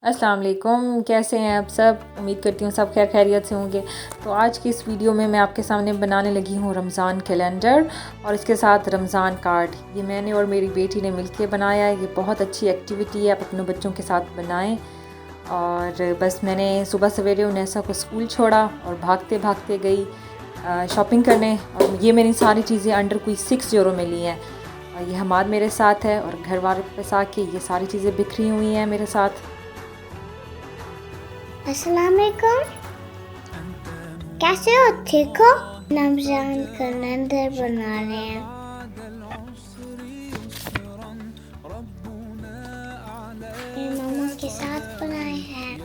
अस्सलाम वालेकुम, कैसे हैं आप सब। उम्मीद करती हूँ सब खैर खैरियत से होंगे। तो आज की इस वीडियो में मैं आपके सामने बनाने लगी हूँ रमज़ान कैलेंडर और इसके साथ रमज़ान कार्ड। ये मैंने और मेरी बेटी ने मिलकर बनाया है। ये बहुत अच्छी एक्टिविटी है, आप अपने बच्चों के साथ बनाएं। और बस मैंने सुबह सवेरे उनैसा को स्कूल छोड़ा और भागते भागते गई शॉपिंग करने। और ये मेरी सारी चीज़ें अंडर कोई 6 यूरो में ली हैं। ये हमाद मेरे साथ है और घर वापस आके ये सारी चीज़ें बिखरी हुई हैं मेरे साथ। अस्सलाम वालेकुम, कैसे हो? ठीक हो? रमजान कैलेंडर बना रहे हैं। मेरी मम्मा के साथ बनाए हैं।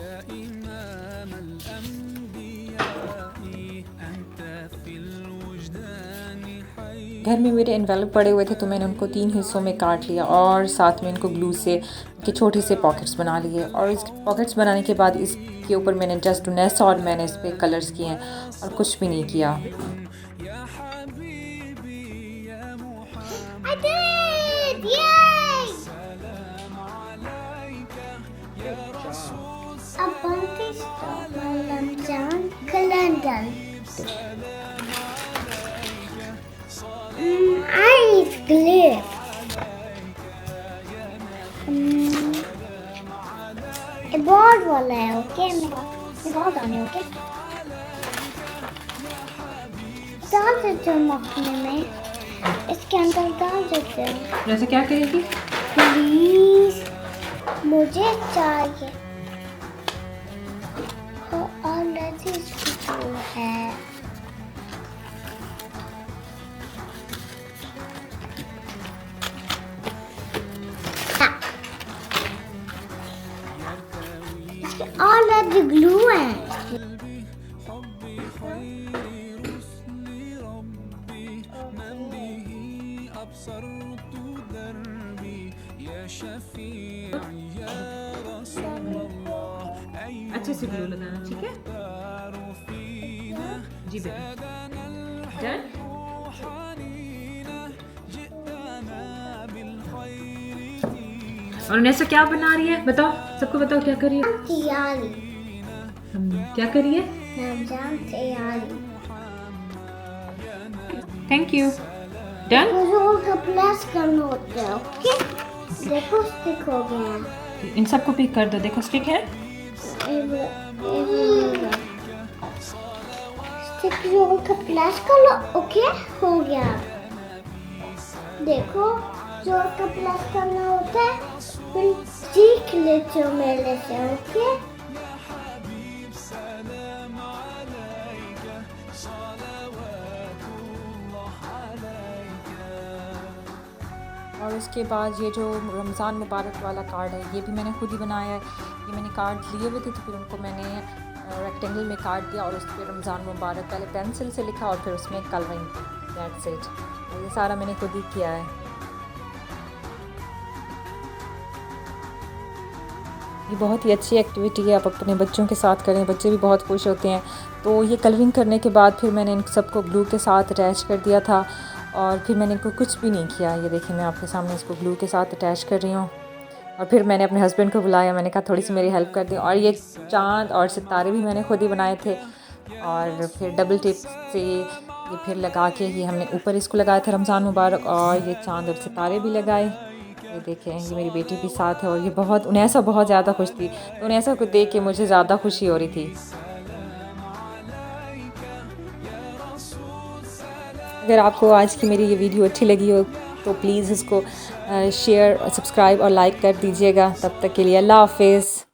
घर में मेरे एनवेलप पड़े हुए थे तो मैंने उनको 3 हिस्सों में काट लिया और साथ में इनको ग्लू से के छोटे से पॉकेट्स बना लिए। और इस पॉकेट्स बनाने के बाद इसके ऊपर मैंने जस्ट नेसा और मैंने इस पर कलर्स किए हैं और कुछ भी नहीं किया। I did! Yay! अब बनती Ramzan calendar. I need glue. ये बोर्ड वाला है, ओके? मैं बहुत आने, ओके? डाल देते हो मखने में, इसके अंदर डाल देते हो। जैसे क्या कहेगी? प्लीज, मुझे चाहिए। ऑलरेडी इसकी है। ऑलरेडी ग्लू है। अच्छे से ग्लू लगाना, ठीक है जी बेटा। डन। और नेसा क्या बना रही है? बताओ, सबको बताओ क्या कर रही है। तैयारी। क्या कर रही है? रमजान तैयारी। Thank you. डन। रोल का प्लस करना होता है, ओके? देखो स्टिक हो गया। इन सबको पिक कर दो, देखो स्टिक है। स्टिक रोल का प्लस कर लो, ओके? हो गया। देखो जोर का प्लस करना होता है, फिर सीख लेते हो मेरे से, ओके? और उसके बाद ये जो रमज़ान मुबारक वाला कार्ड है ये भी मैंने खुद ही बनाया है। ये मैंने कार्ड लिए हुए थे तो फिर उनको मैंने रेक्टेंगल में काट दिया और उस पर रमज़ान मुबारक पहले पेंसिल से लिखा और फिर उसमें कलरिंग, दैट्स इट। तो ये सारा मैंने खुद ही किया है। ये बहुत ही अच्छी एक्टिविटी है, आप अपने बच्चों के साथ करें, बच्चे भी बहुत खुश होते हैं। तो ये कलरिंग करने के बाद फिर मैंने इन सबको ग्लू के साथ अटैच कर दिया था और फिर मैंने इनको कुछ भी नहीं किया। ये देखिए मैं आपके सामने इसको ग्लू के साथ अटैच कर रही हूँ। और फिर मैंने अपने हस्बैंड को बुलाया, मैंने कहा थोड़ी सी मेरी हेल्प कर दें। और ये चाँद और सितारे भी मैंने खुद ही बनाए थे और फिर डबल टेप से ये फिर लगा के ये हमने ऊपर इसको लगाया था रमज़ान मुबारक, और ये चाँद और सितारे भी लगाए। ये देखें, ये मेरी बेटी भी साथ है और ये बहुत उनैसा बहुत ज़्यादा खुश थी। तो उनैसा को देख के मुझे ज़्यादा खुशी हो रही थी। अगर आपको आज की मेरी ये वीडियो अच्छी लगी हो तो प्लीज़ इसको शेयर, सब्सक्राइब और लाइक कर दीजिएगा। तब तक के लिए अल्लाह हाफ़िज़।